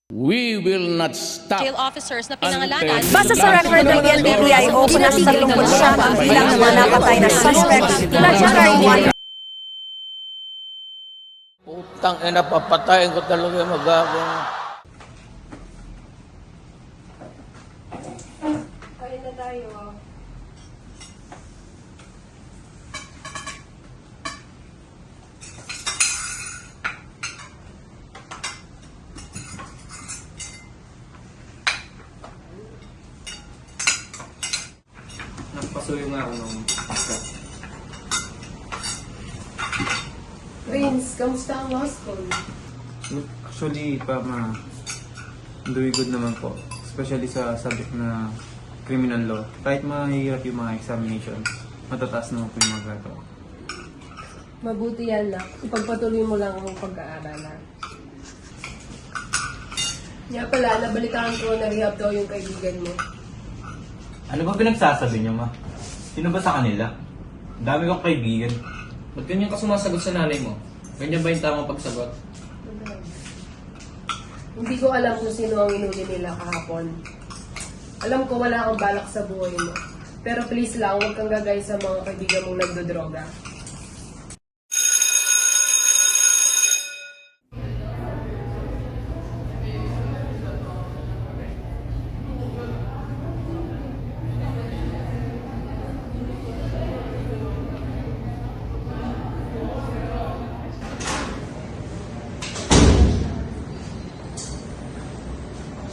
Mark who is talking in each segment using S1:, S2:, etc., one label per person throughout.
S1: We will not stop.
S2: Jail officers na pinangalanan.
S3: Base sa record ng LTO, nasa 39 ang bilang ng mga napatay na suspects na January 1.
S1: Putang ina, papatayin ko talaga magagawin.
S3: Kain na tayo.
S4: Nagpasuyo nga ako ng pasta.
S3: Vince, kamusta ang law school?
S4: Actually, doing good naman po. Especially sa subject na criminal law. Kahit mahirap yung mga examinations, matataas naman po yung mga gagawa.
S3: Mabuti yan na. Ipagpatuloy mo lang ang pag-aaral. Nga pala, nabalitaan ko na rehab daw yung kaibigan mo.
S5: Ano ba pinagsasabi niyo, ma? Sino ba sa kanila? Ang dami kong kaibigan.
S6: Ba't ganyan ka sumasagot sa nanay mo? Ganyan ba yung tamang pagsagot?
S3: Hindi ko alam kung sino ang inuli nila kahapon. Alam ko wala kang balak sa buhay mo. Pero please lang, huwag kang gagay sa mga kaibigan mong nagdodroga.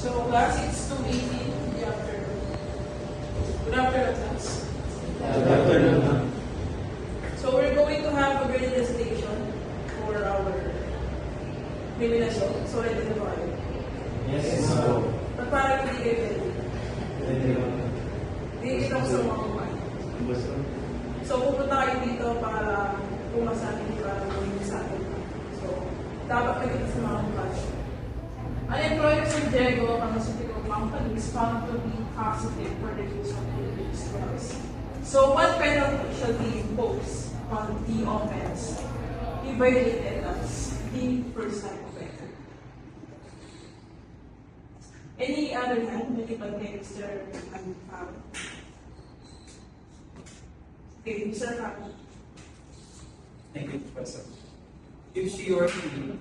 S7: So class, it's 2:18 in the afternoon. Good afternoon, class. So we're going to have a great presentation for our criminal show. So ready na ba kayo?
S5: Yes, so.
S7: But parang hindi kayo ready. Hindi kita ko sa mga kumain. So pupunta kayo dito para pumasa hindi para gawin sa atin. So dapat kayo dito sa mga kumain. An employer si Diego Pharmaceutical Company is found to be positive for the use of illicit drugs. So what penalty shall be imposed on the offense? He violated as the first time offender. Any other hand that you can take, Mr. Okay, Mr. Kami.
S4: Thank you, Professor. If she or he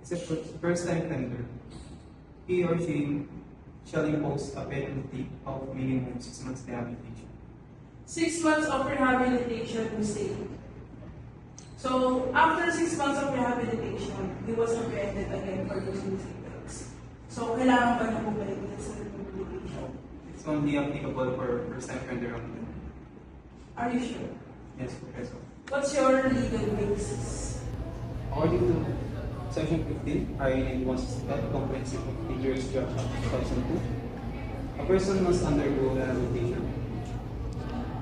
S4: is a first-time offender, he or she shall impose a penalty of minimum 6 months rehabilitation.
S7: 6 months of rehabilitation mistake. So, after 6 months of rehabilitation, he was apprehended again for using drugs. So, kailangan ba na bumalik din sa rehabilitation?
S4: It's only applicable for first-time offender only.
S7: Are you sure?
S4: Yes, Professor.
S7: What's your legal basis?
S4: According to Section 15, RA 9165, Comprehensive of Dangerous Drugs Act 2002, a person must undergo rehabilitation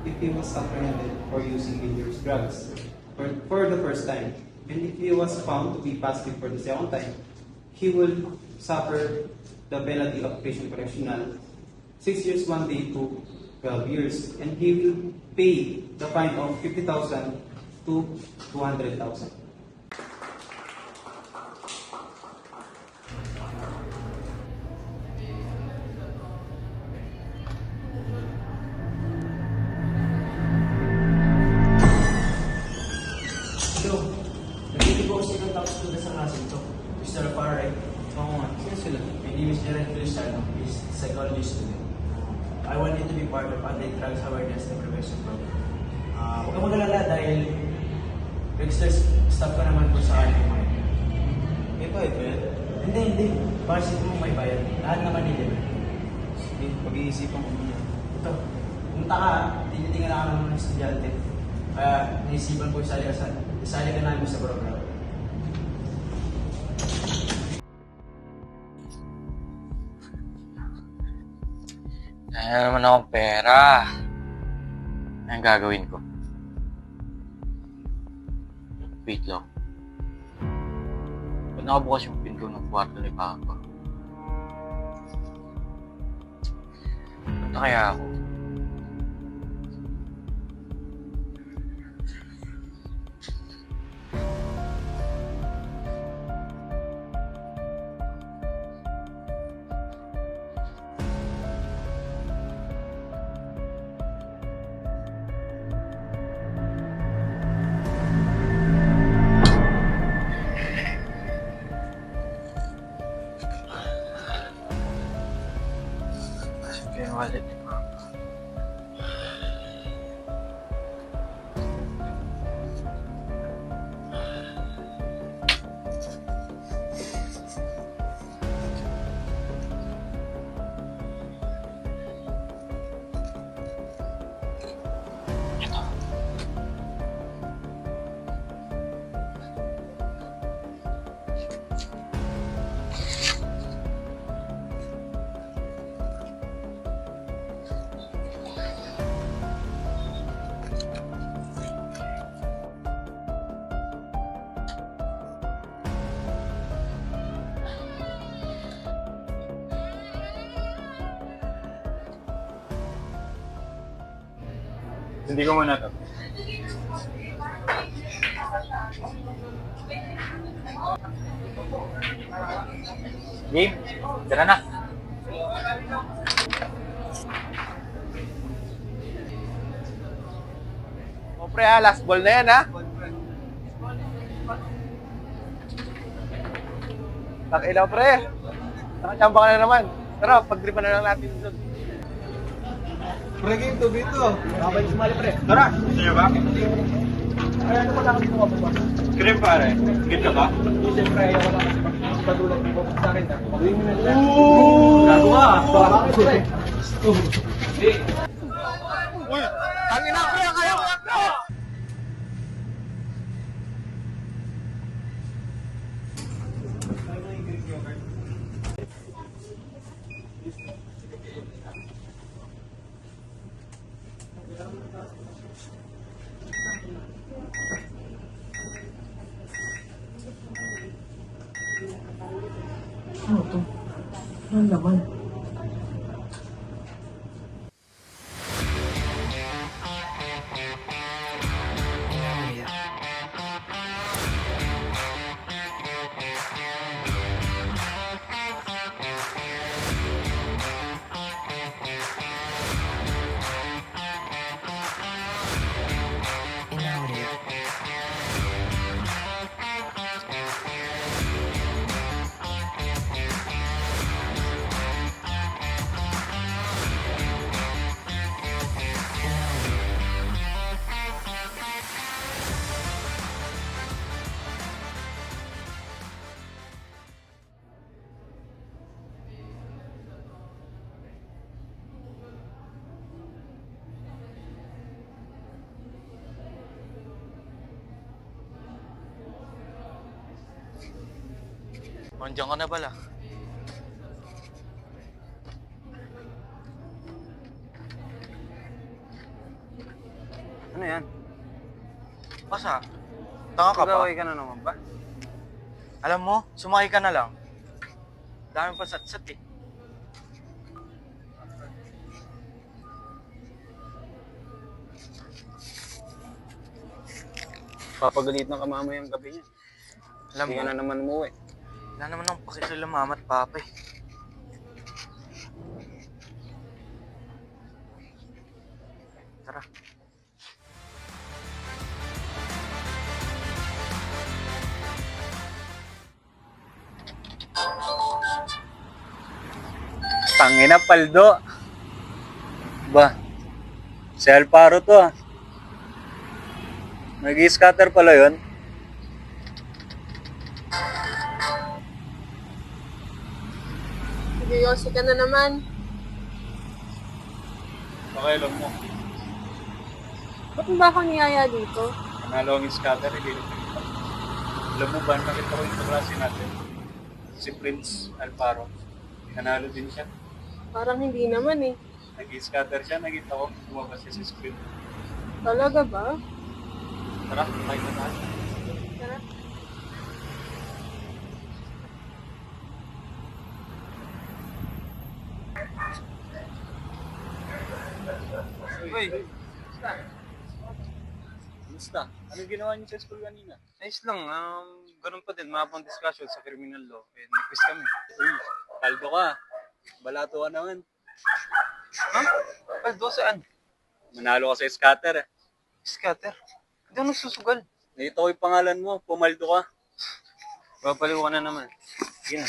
S4: if he was apprehended for using dangerous drugs for the first time, and if he was found to be positive for the second time, he will suffer the penalty of patient correctional 6 years 1 day to 12 years, and he will pay the fine of 50,000 to 200,000.
S6: So, nag-i-divorce ng top student sa klase ito. Mr. Farray.
S5: Oo nga, sino sila?
S6: My name is Gerard Feliciano. He's a psychology student. I want you to be part of anti-drugs awareness and prevention program. Huwag kang mag-alala dahil registered staff ka naman po sa ating mga.
S5: May bayad ba yan?
S6: Hindi. Varsity mo may bayad. Lahat naman nila.
S5: Sige, pag-iisipan ko muna.
S6: Ito, punta ka, tinitingnan ka naman ng estudyante. Kaya naisipan ko isali ka namin sa program.
S8: Kaya naman akong pera. Anong gagawin ko? Wait lang. Ba't nakabukas yung pinto ng kwarto ni Papa? Punta kaya ako?
S5: Hindi ko muna to. Game, tara na.
S2: O pre ha, last ball na yan ha. Takilaw pre. Nakachamba ka na naman. Tara, pag-dripan na lang natin doon.
S4: Pre, game to dito.
S2: Kapag sumali pre. Tara!
S5: Sa'yo ba?
S2: Ay, ano wala kami mga bukas?
S5: Scream pare. Git ka ba?
S2: Siyempre, ayaw ko lang kasi pagpadulat mo sa akin ha. Pag-uwi mo na lang.
S5: Gago ka!
S2: Bakit pre? Uy! Tangin na pre! Kaya mo na pre!
S8: Nandiyan ka na pala.
S6: Ano yan?
S8: Basta, tanga ka pa.
S6: Pag-away ka na naman ba?
S8: Alam mo, sumakay ka na lang. Dami pa sat-sat eh.
S6: Papagalit ng kamamayang gabi niya.
S8: Alam
S6: Hindi
S8: mo,
S6: ka na naman umuwi.
S8: wala naman akong pakisala mama at papa eh. Tara.
S5: Tangina, paldo. Ba, si Alparo to ah. Nag-i-scatter pala yun.
S7: Seryoso ka na naman.
S5: Pakailan mo.
S7: Ba't mo ba ako niyaya dito?
S5: Nanalo ang scatter, hindi lang kita. Alam mo ba, nakita ko yung klase natin. Si Prince Alparo. Nanalo din siya.
S7: Parang hindi naman eh.
S5: Nag-i-scatter siya, nakita ko. Lumabas siya sa screen.
S7: Talaga ba?
S5: Tara, kahit na tayo.
S7: Tara.
S5: Uy! Basta, anong ginawa niyo sa school kanina?
S6: Ayos lang, ganun pa din, mabang discussion sa criminal law. Eh, nag-quiz kami.
S5: Uy, kaldo ka. Balato ka naman.
S6: Ha? Paldo saan?
S5: Manalo ka sa scatter eh.
S6: Scatter? Hindi ako nagsusugal.
S5: Nakita ko yung pangalan mo, pumaldo ka.
S6: Babaliw ka na naman.
S5: Sige na.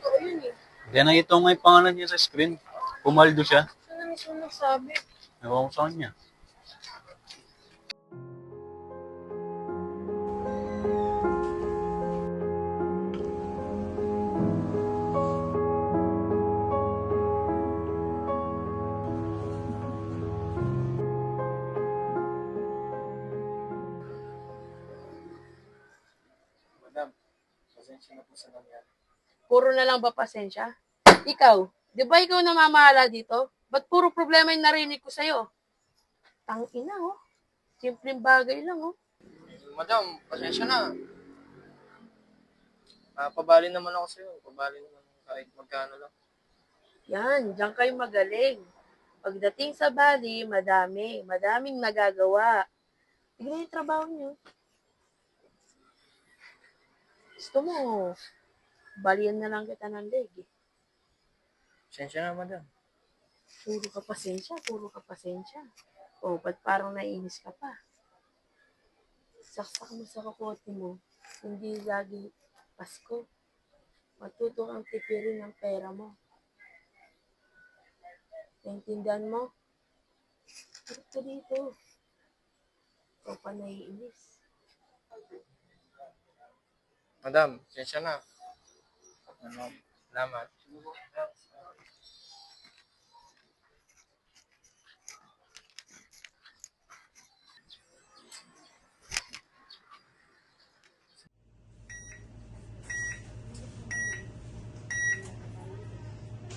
S7: Oo yun eh.
S5: Kaya nakita ko nga yung pangalan niya sa screen. Pumaldo siya.
S7: Saan na mismo nagsabi?
S5: Ewan ko sa kanya.
S2: Madam, pasensya na po sa nangyari.
S7: Puro na lang ba pasensya? Ikaw, di ba ikaw namamahala dito? Ba't puro problema yung narinig ko sa'yo? Tangina, oh. Simpleng bagay lang, oh.
S1: Madam, pasensya na. Pabali naman ako sa'yo. Pabali naman kahit magkano lang.
S7: Yan, diyan kayo magaling.
S9: Pagdating sa Bali, madaming nagagawa. Tignan yung trabaho niyo. Gusto mo, balian na lang kita ng leg eh.
S8: Pasensya na, madam.
S9: Puro ka pasensya. O, ba't parang naiinis ka pa? Saksak mo sa kokote mo, hindi lagi Pasko. Matuto kang tipirin ng pera mo. Naintindihan mo? Harap ka dito. Ikaw pa naiinis.
S8: Madam, pasensya na. Salamat.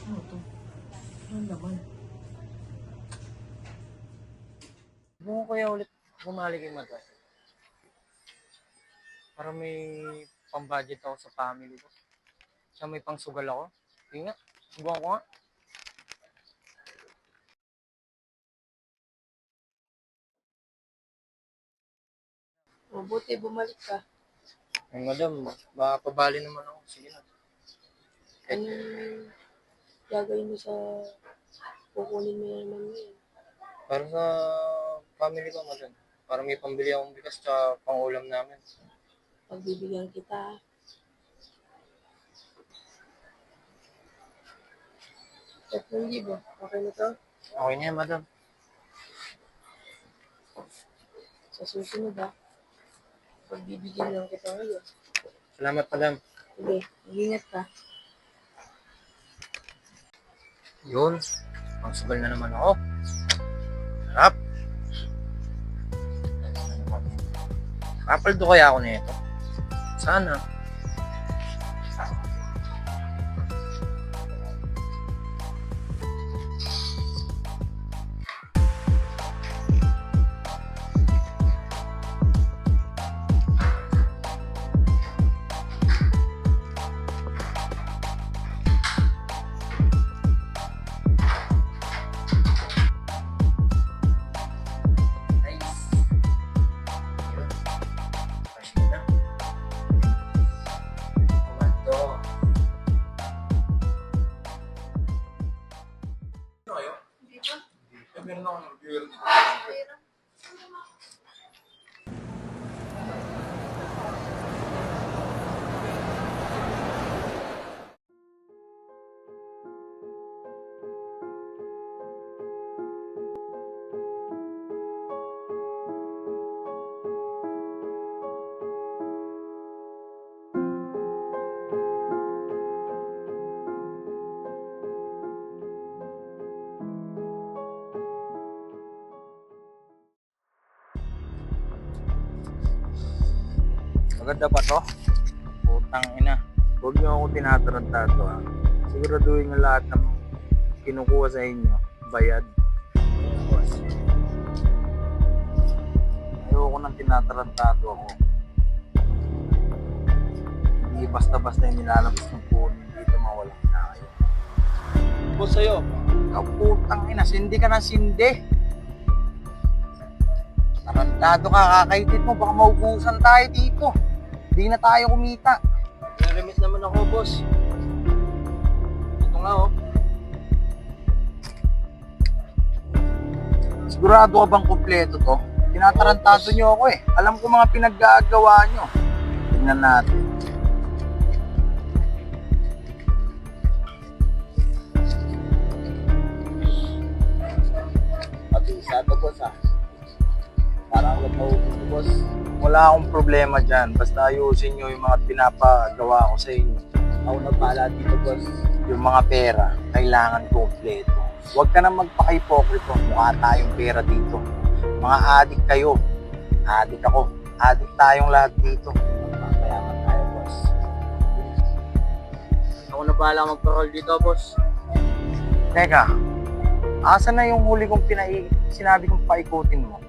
S9: Ano to? Ano naman?
S8: Huwag mo kaya ulit bumalik kay madam. Para may pang-budget ako sa family ko. Siya may pang-sugal ako. Hindi nga, subukan ko nga.
S9: Mabuti, bumalik ka.
S8: Ay, madam, baka pabali naman ako. Sige na.
S9: Anong gagawin mo sa kukunin mo naman ngayon?
S8: Para sa family ko, madam. Para may pambili akong bigas sa pang-ulam namin.
S9: Pagbibigyan kita. 3,000. Okay na to?
S8: Okay na yan, madam.
S9: Sa susunod pagbibigyan lang kita ngayon.
S8: Salamat, madam.
S9: Sige, mag-ingat ka.
S8: Yun. Pang-sugal na naman ako. Sarap. Kapaldo kaya ako nito. Sana. Maganda ba to? Putang ina. Huwag niyo ako tinatarantado ha. Siguraduhin yung lahat ng kinukuha sa inyo. Bayad. Ayoko nang tinatarantado ako. Hindi basta-basta yung nilalabas ng punin dito mawalang na kayo.
S1: Boss sa'yo.
S8: Ikaw putang ina. Sindi ka ng sindi. Tarantado ka. Kakaitit mo. Baka maubusan tayo dito. Hindi na tayo kumita.
S1: Nare-remit naman ako, boss. Ito nga, oh.
S8: Sigurado ka bang kumpleto to? Tinatarantado nyo ako eh. Alam ko mga pinaggagawa nyo. Tingnan natin.
S1: Pag-isa to, boss, ah. Parang wala maubos, boss.
S8: Wala akong problema dyan. Basta ayusin nyo yung mga pinapagawa ko sa inyo.
S1: Ako na pala dito, boss.
S8: Yung mga pera, kailangan kumpleto. Huwag ka na magpaka-hipokrito. Mukha tayong pera dito. Mga adik kayo. Adik ako. Adik tayong lahat dito.
S1: Magpapayaman tayo, boss. Ako na pala magpa-roll dito, boss.
S8: Teka, asa na yung huli kong sinabi kong paikutin mo?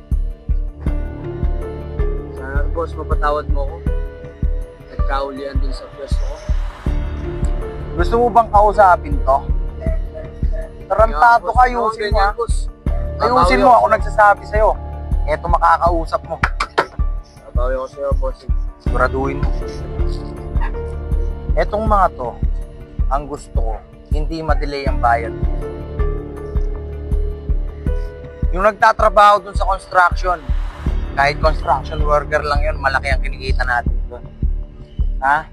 S1: Sana, boss, mapatawad mo ako. Nagkaulian din sa pwesto ko.
S8: Gusto mo bang kausapin to? Tarantado ka, ayusin mo, ha?
S1: boss.
S8: Ayusin mo, ako nagsasabi sa'yo. Eto makakausap mo.
S1: Babawi ako sa'yo, boss.
S8: Siguraduhin mo. Etong mga to, ang gusto ko, hindi ma-delay ang bayad mo. Yung nagtatrabaho dun sa construction, kahit construction worker lang yun, malaki ang kinikita natin dun. Ha?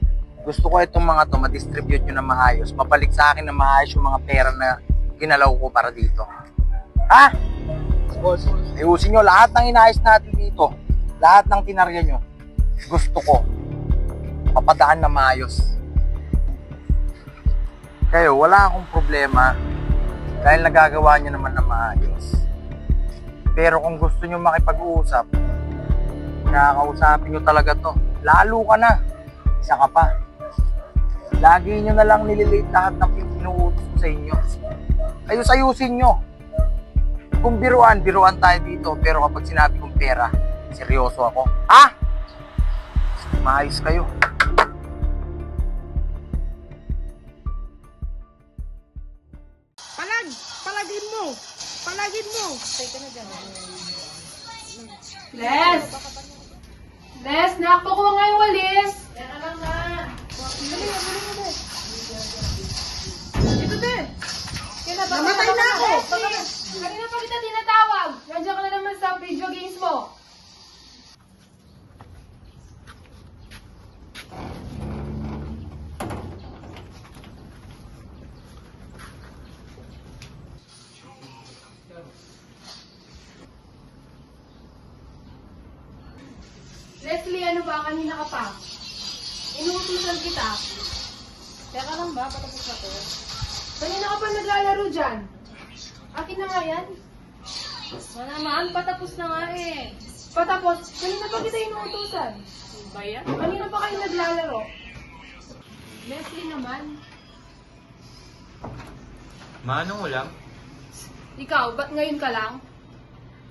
S8: Gusto ko itong mga to, ma-distribute nyo na maayos. Mabalik sa akin na maayos yung mga pera na ginalaw ko para dito. Ha?
S1: Boss.
S8: Ayusin nyo, lahat ng inayos natin dito, lahat ng tinarya nyo, gusto ko, papadaan na maayos. Kayo, wala akong problema dahil nagagawa nyo naman na maayos. Pero kung gusto nyo makipag-uusap, nakakausapin nyo talaga to. Lalo ka na. Isa ka pa. Lagi nyo na lang nililate lahat ng pinuutos ko sa inyo. Ayus-ayusin nyo. Kung biruan tayo dito. Pero kapag sinabi kong pera, seryoso ako. Ha? Maayos kayo.
S3: Les! Les, nakpo ko nga yung walis. Namatay na ako! Kanina pa kita tinatawag. Nandiyan ka na naman sa video games mo. Leslie, ano ba? Kanina ka pa. Inuutusan kita. Teka lang ba? Patapos na to. Kanina ka pa naglalaro dyan. Akin na nga yan.
S7: Naman, patapos na nga eh.
S3: Patapos, kanina pa kita inuutusan.
S7: Ba yan?
S3: Kanina pa kayo naglalaro.
S7: Leslie naman.
S5: Manong ulam?
S3: Ikaw, ba't ngayon ka lang?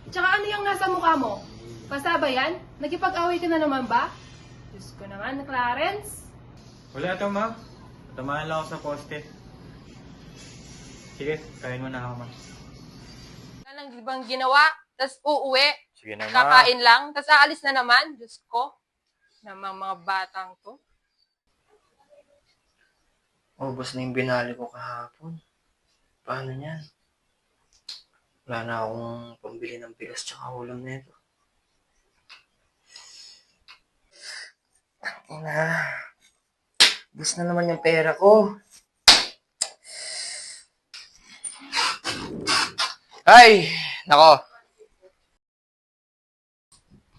S3: Tsaka ano yung nasa mukha mo? Pasaba yan? Nagkipag-away ka na naman ba? Diyos ko naman, Clarence.
S5: Wala to, ma. Tamaan lang ako sa poste. Sige, kain mo na ako, ma.
S3: Wala nang ibang ginawa, tas uuwi,
S8: Sige na,
S3: kakain lang, tas aalis na naman. Diyos ko, namang mga batang to.
S1: Ubos na yung binali ko kahapon. Paano yan? Wala na akong pambili ng bigas tsaka ulam nito. Ina. Ubos na naman yung pera ko. Ay! Nako.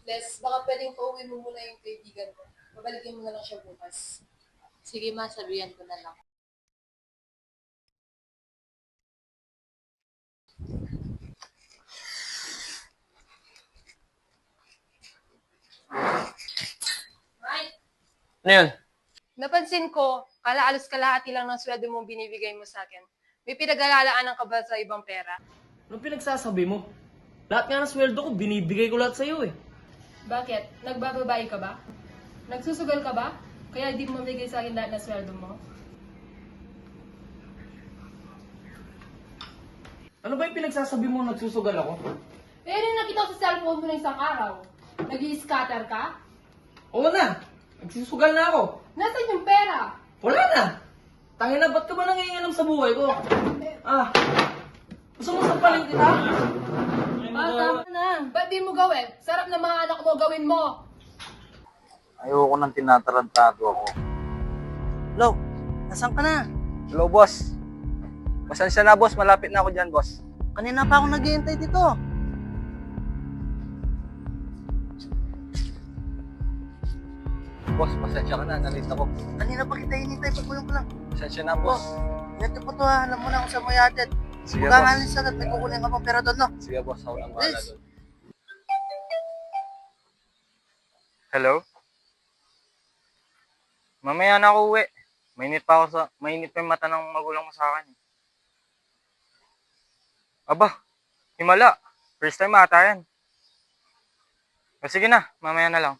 S3: Les, baka pwedeng pauwi mo muna yung kaibigan mo. Babalikin mo na lang siya bukas.
S9: Sige ma, sabihan ko na lang.
S3: Mike,
S1: Ano yun?
S3: napansin ko, kalaalos kalahati lang ng sweldo mong binibigay mo sa akin. May pinag-alalaanan ka ba sa ibang pera?
S10: Anong pinagsasabi mo? Lahat nga ng sweldo ko, binibigay ko lahat sa'yo eh.
S3: Bakit? Nagbababae ka ba? Nagsusugal ka ba? Kaya di mo mamigay sa akin lahat ng sweldo mo?
S10: Ano ba yung pinagsasabi mo nagsusugal ako?
S3: Eh, rin nakita ko sa cellphone mo ng isang araw. Nag-i-scatter ka?
S10: Oo na! Nagsusugal na ako!
S3: Nasaan yung pera?
S10: Wala na! Tangin na, ba't ka ba nangingialam sa buhay ko? Ah! Gusto mo sampalin kita?
S3: Tama na. Ba't di mo gawin? Sarap na mga anak mo, gawin mo.
S8: Ayoko nang tinatarantado ako.
S1: Lo, nasan ka na?
S2: Hello, boss. Pasensya na, boss. Malapit na ako dyan, boss.
S1: Kanina pa ako naghihintay dito.
S2: Boss, pasensya ka na. Nalita ko.
S1: Kanina pa kita hinintay, pagpulong ko lang.
S2: Pasensya na, boss.
S1: Ingat po to ha, alam mo na kung saan mo yatid.
S2: Sige,
S1: Huwag kang
S2: boss.
S1: alis agad, may kukunin ka pang pera doon, no?
S2: Sige, boss. Ako lang bahala
S1: Yes.
S2: doon.
S5: Hello? Mamaya na ako uwi. Mainit pa yung mata ng magulang mo sa akin. Aba, himala. First time ata yan. O sige na, mamaya na lang.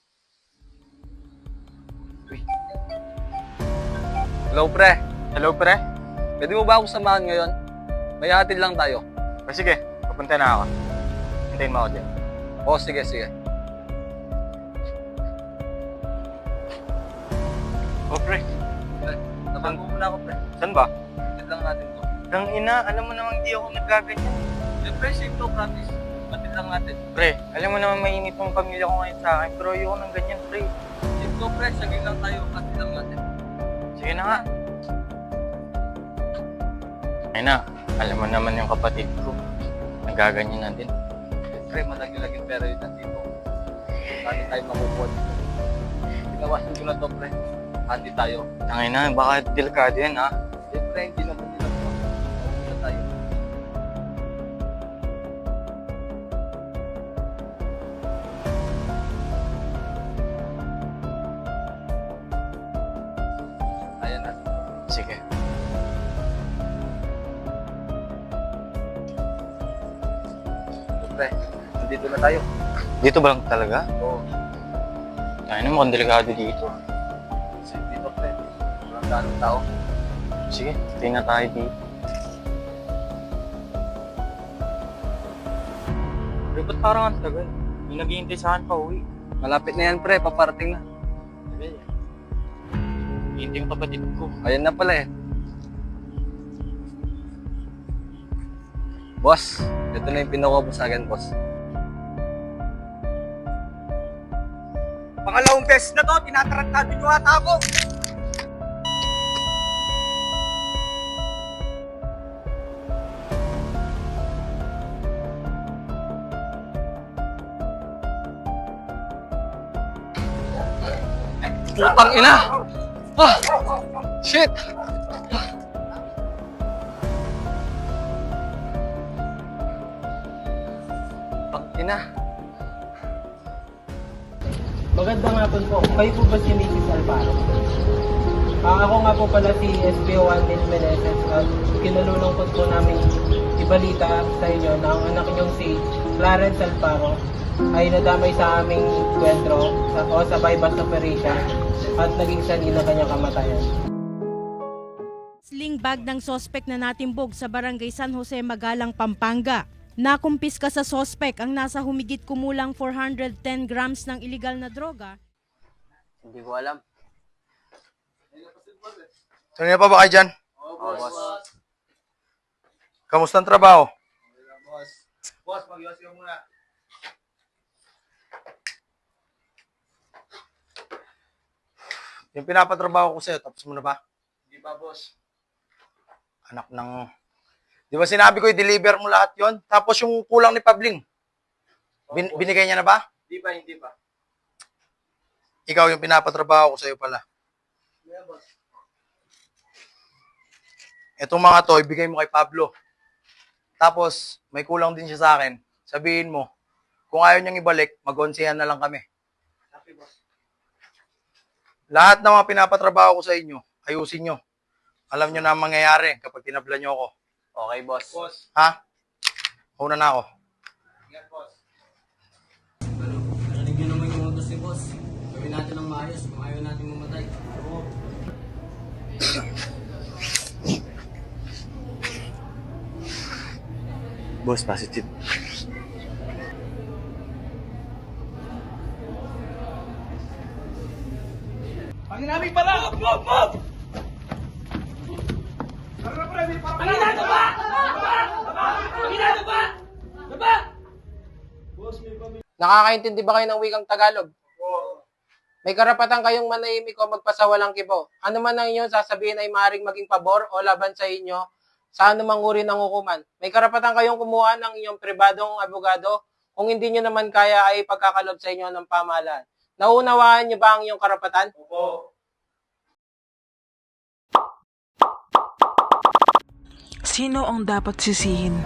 S2: Hello, pre.
S5: Hello, pre.
S2: Pwede mo ba ako samahan ngayon?
S8: May hatid lang tayo. Sige, papunta na ako. Hintayin mo ako dyan. Oo, sige. Oh, pre. Tabango mo na ako, pre. Saan ba? Hatid lang natin to. Dang ina, alam mo namang di ako nagkaganyan. Pre, safe to, promise. Hatid lang natin. Pre, alam mo naman mainit yung pamilya ko ngayon sa akin, pero ayoko ng ganyan, pre. Safe to, pre. Saging lang tayo. Hatid lang natin. Sige na nga. Ay na, alam mo naman yung kapatid ko. Nagaganyan natin. Pre, malagi-laging pera yun nandito. Saan tayo makukuha dito? Pinawasan ko na to, pre. Handi tayo. Tangay na, baka delikado yan, ha? Pre, hindi naman nila to. Handi na tayo. Ayan na. Sige. Pre, nandito na tayo. Dito ba lang talaga? Oo. Kaya na mukhang delikado dito. Sige, dito pre. Walang ganong tao. Sige, stay na tayo dito. Pre, ba't parang ang tagal? May naghihintay sa akin pa uwi. Malapit na yan pre, paparating na. Sige. Hihintay yung kapatid ko. Ayan na pala eh. Boss, ito na yung pinukuha mo sa akin, boss. Pangalawang beses na to, tinatarantado nyo ata ako. Putang ina! Ah! Shit! Ina.
S11: Magandang hapon po. Kayo po ba si Mrs. Alvaro? Ako nga po pala si SPO1 Nil Meneses at kinalulungkot po namin ibalita sa inyo na ang anak niyong si Clarence Alvaro ay nadamay sa aming kwentro o sa bypass operation at naging sanhi ng kanyang kamatayan.
S12: Sling bag ng sospek na natimbog sa barangay San Jose, Magalang, Pampanga. Nakumpiska sa sospek ang nasa humigit kumulang 410 grams ng illegal na droga.
S8: Hindi ko alam. Kanina pa ba kayo dyan? Oo, boss. Kamusta ang trabaho?
S2: Boss, mag-iwas ka muna.
S8: Yung pinapatrabaho ko sa'yo, tapos mo na ba?
S2: Hindi pa, boss.
S8: Anak ng... Di ba sinabi ko i-deliver mo lahat yon? Tapos yung kulang ni Pabling, binigay niya na ba?
S2: Hindi pa.
S8: Ikaw yung pinapatrabaho ko sa'yo pala.
S2: Yeah, boss.
S8: Etong mga to, ibigay mo kay Pablo. Tapos, may kulang din siya sa akin. Sabihin mo, kung ayaw niyang ibalik, mag-onsihan na lang kami.
S2: Happy, boss.
S8: Lahat ng mga pinapatrabaho ko sa inyo, ayusin nyo. Alam nyo na ang mangyayari kapag tinabla nyo ako. Okay, boss.
S2: Boss.
S8: Ha? Una na ako.
S2: Ingat, boss.
S10: Narinig nyo naman yung utos ni boss. Gawin natin ng maayos kung ayaw natin mamatay. Oo.
S8: Boss, positive.
S10: Panginamig pala! Move! Panginado ba? Panginado ba? Baba!
S11: Nakakaintindi ba kayo ng wikang Tagalog? May karapatan kayong manahimik o magpasawalang kibo. Ano man ang inyong sasabihin ay maaaring maging pabor o laban sa inyo sa anumang uri ng hukuman. May karapatan kayong kumuha ng inyong pribadong abogado. Kung hindi nyo naman kaya ay pagkakalob sa inyo ng pamahalaan. Naunawaan nyo ba ang inyong karapatan?
S2: Opo.
S13: Sino ang dapat sisihin?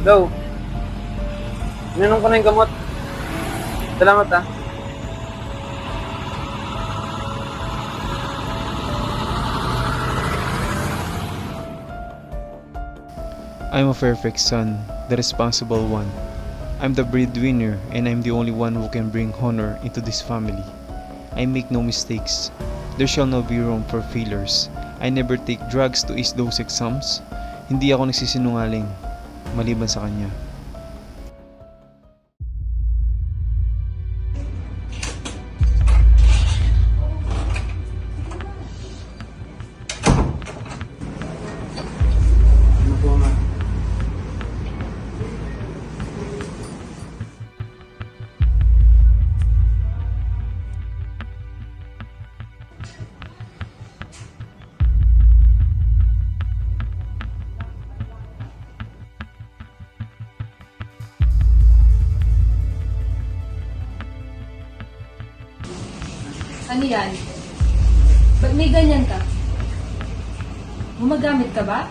S2: Hello? Ininom ko na yung gamot. Salamat ah.
S14: I'm a perfect son, the responsible one. I'm the breadwinner and I'm the only one who can bring honor into this family. I make no mistakes. There shall not be room for failures. I never take drugs to ease those exams. Hindi ako nagsisinungaling, maliban sa kanya.
S4: Ano po nga?
S3: Ano yan? Ba't may ganyan ka? Gumagamit ka ba?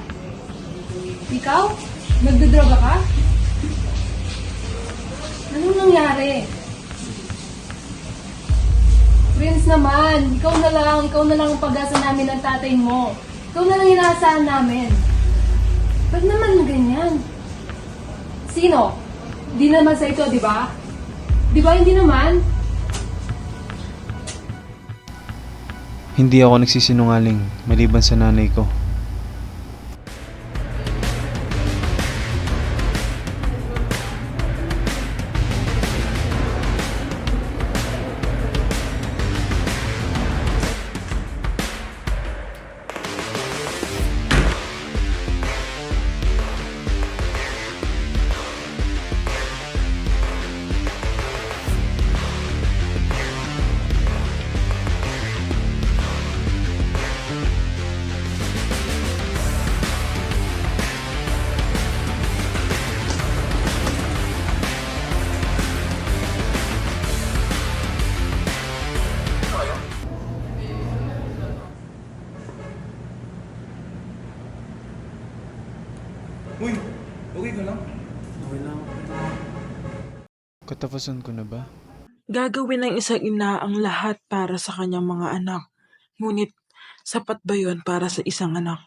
S3: Ikaw? Nagdodroga ka? Anong nangyari? Prince naman, ikaw na lang ang pag-asa namin ng tatay mo. Ikaw na lang inaasahan namin. Ba't naman ganyan? Sino? Di naman sa ito, di ba? Di ba hindi naman?
S14: Hindi ako nagsisinungaling, maliban sa nanay ko.
S4: Uy, okay ka lang? Okay lang.
S14: Katapusan ko na ba?
S13: Gagawin ng isang ina ang lahat para sa kanyang mga anak. Ngunit, sapat ba yun para sa isang anak?